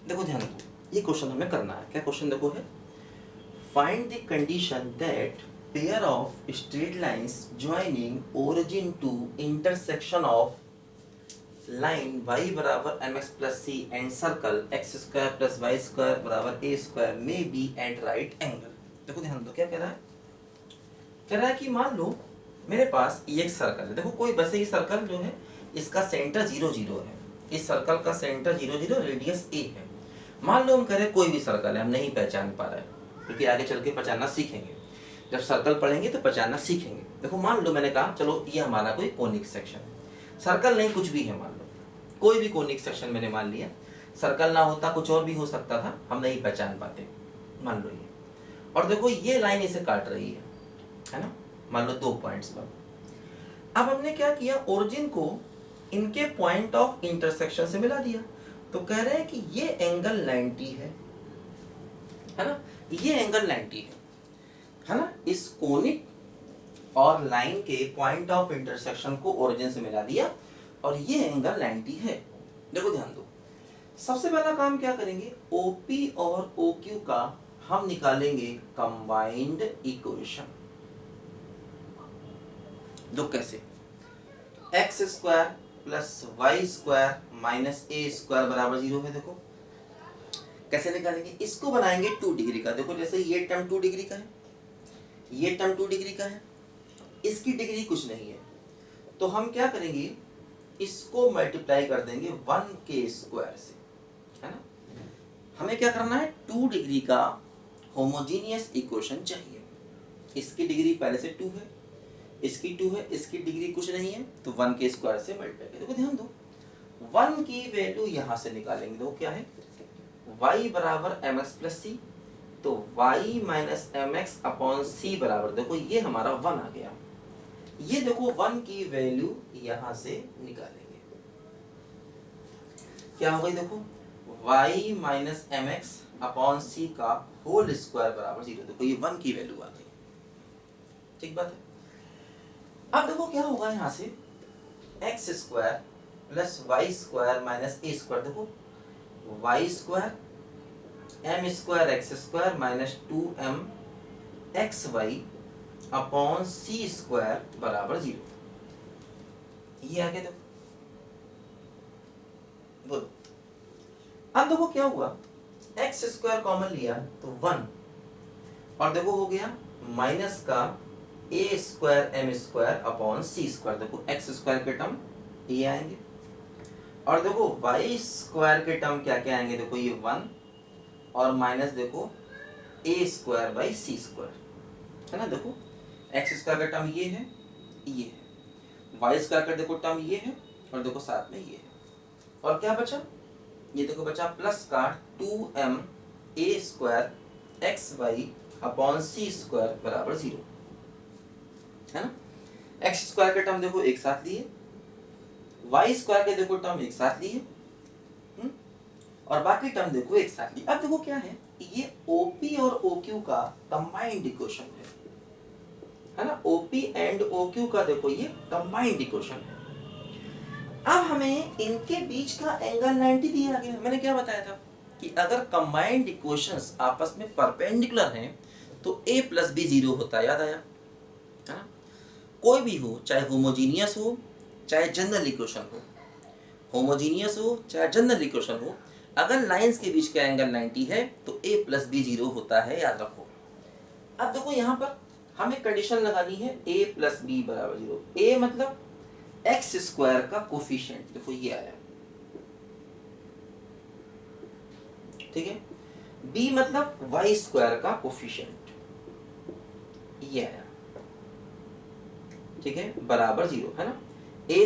देखो ध्यान दो, ये क्वेश्चन हमें करना है। क्या क्वेश्चन देखो है, find the condition that pair of straight lines joining origin to intersection of line y बराबर mx plus C and circle x square plus Y square बराबर a स्क्वायर में बी एट राइट एंगल। देखो ध्यान दो, क्या कह रहा है, कह रहा है कि मान लो मेरे पास ये एक सर्कल है। देखो कोई वैसे ही सर्कल जो है इसका सेंटर 0 0 है, इस सर्कल का सेंटर 0 0 रेडियस a है। मान लो हम कह रहे कोई भी सर्कल है, हम नहीं पहचान पा रहे हैं क्योंकि आगे चल के पहचानना सीखेंगे, जब सर्कल पढ़ेंगे तो पहचानना सीखेंगे। देखो मान लो मैंने कहा चलो ये हमारा कोई कोनिक सेक्शन है, सर्कल नहीं कुछ भी है, मान लो कोई भी कोनिक सेक्शन मैंने मान लिया, सर्कल ना होता कुछ और भी हो सकता था, हम नहीं पहचान पाते, मान लो ये। और देखो ये लाइन इसे काट रही है ना, मान लो 2 पॉइंट्स पर। अब हमने क्या किया, ओरिजिन को इनके पॉइंट ऑफ इंटरसेक्शन से मिला दिया, तो कह रहे हैं कि ये एंगल 90 है ना, ये एंगल 90 है ना। इस कोनिक और लाइन के पॉइंट ऑफ इंटरसेक्शन को ओरिजिन से मिला दिया और ये एंगल 90 है। देखो ध्यान दो, सबसे पहला काम क्या करेंगे, OP और OQ का हम निकालेंगे कंबाइंड इक्वेशन। दो कैसे, x square plus Y square minus a square बराबर 0 है। देखो कैसे निकालेंगे, इसको बनाएंगे 2 डिग्री का। देखो जैसे ये टर्म 2 डिग्री का है, ये टर्म 2 डिग्री का है, इसकी डिग्री कुछ नहीं है, तो हम क्या करेंगे, इसको मल्टीप्लाई कर देंगे 1 के स्क्वायर से, है ना। हमें क्या करना है, 2 डिग्री का होमोजीनियस इक्वेशन चाहिए। इसकी डिग्री पहले से 2 है, इसकी 2 है, इसकी डिग्री कुछ नहीं है, तो 1 के स्क्वायर से मल्टीप्लाई करें। देखो ध्यान दो, 1 की वैल्यू यहां से निकालेंगे, देखो क्या है, y बराबर mx प्लस सी, तो y माइनस mx अपॉन सी बराबर, देखो ये हमारा 1 आ गया। ये देखो 1 की वैल्यू यहां से निकालेंगे, क्या हो गई, देखो y माइनस mx अपॉन सी का होल स्क्वायर बराबर 0। देखो ये 1 की वैल्यू आ गई, ठीक बात है। अब देखो क्या होगा, यहां से x square plus Y square minus a square, देखो y square m square x square minus 2m x y upon c square बराबर 0। ये आगे देखो, बोलो। अब देखो क्या हुआ, एक्स स्क्वायर कॉमन लिया तो 1, और देखो हो गया माइनस का ए square m square upon c square, देखो एक्स स्क्वायर के टर्म ये आएंगे, और देखो वाई स्क्वायर के टर्म क्या क्या आएंगे, देखो ये 1 और माइनस देखो ए स्क्वायर बाई सी स्क्वायर, है ना। देखो एक्स स्क्वायर का टर्म ये है, वाई स्क्वायर का देखो टर्म ये है, और देखो साथ में ये है, और क्या बचा, ये देखो बचा प्लस का 2m ए square x y upon c square बराबर 0, है ना। एक्स स्क्वायर के टर्म देखो एक साथ लिए, वाई स्क्वायर के देखो टर्म एक साथ लिए, और बाकी टर्म देखो एक साथ लिए। अब देखो क्या है, ये OP और OQ का कंबाइंड इक्वेशन है ना, OP एंड OQ का देखो ये कंबाइंड इक्वेशन है। अब हमें इनके बीच का एंगल 90 दिया गया। मैंने क्या बताया था कि अगर कंबाइंड इक्वेशंस आपस में परपेंडिकुलर हैं तो a प्लस बी 0 होता है, याद आया, है ना। कोई भी हो, चाहे होमोजीनियस हो चाहे जनरल इक्वेशन हो, होमोजीनियस हो चाहे जनरल इक्वेशन हो, अगर लाइंस के बीच का एंगल 90 है तो a प्लस बी 0 होता है, याद रखो। अब देखो यहाँ पर हमें कंडीशन लगानी है a प्लस बी बराबर 0। a मतलब एक्स स्क्वायर का कोफिशिएंट, देखो ये आया, ठीक है। b मतलब वाई स्क्वायर का कोफिशिएंट, ये आया, ठीक है, बराबर 0, है ना। a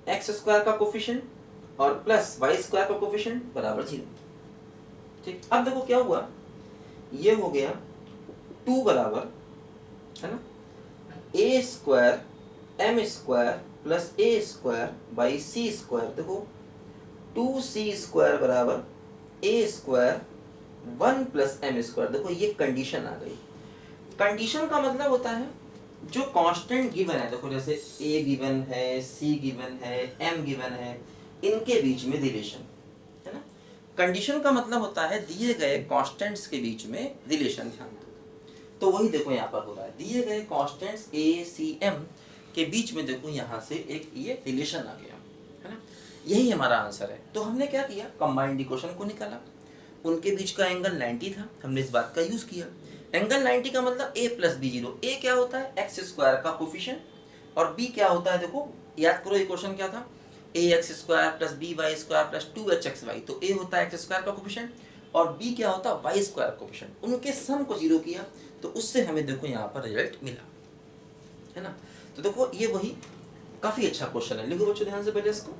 एक्स स्क्वायर का कोफिशिएंट और प्लस वाई स्क्वायर का कोफिशिएंट बराबर 0, ठीक। अब देखो क्या हुआ, ये हो गया 2 बराबर, है ना, a square m square plus A square by C square, देखो 2c स्क्वायर बराबर a square 1 plus M square. देखो ये कंडीशन आ गई। कंडीशन का मतलब होता है जो कांस्टेंट गिवन है, देखो जैसे a गिवन है, c गिवन है, m गिवन है, इनके बीच में रिलेशन, है ना। कंडीशन का मतलब होता है दिए गए कांस्टेंट्स के बीच में रिलेशन, ध्यान दो। तो वही देखो यहाँ पर हो रहा है, दिए गए कांस्टेंट्स ए सी एम के बीच में देखो यहाँ से एक ये रिलेशन आ गया, है ना। यही हमारा आंसर है। तो हमने क्या किया, कंबाइंड इक्वेशन को निकाला, उनके बीच का एंगल 90 था, हमने इस बात का यूज किया। एंगल 90 का मतलब a प्लस बी जीरो, ए क्या होता है एक्स स्क्वायर का कोफिशिएंट, और b क्या होता है, देखो याद करो इक्वेशन क्या था, a x square plus b y square plus 2hxy, तो a होता है एक्स स्क्वायर का कोफिशिएंट और b क्या होता है वाई स्क्वायर कोफिशिएंट, उनके सम को जीरो किया, तो उससे हमें देखो यहाँ पर रिजल्ट मिला, है ना। तो देखो ये वही काफी अच्छा क्वेश्चन है, लिखो बच्चों ध्यान से पहले इसको।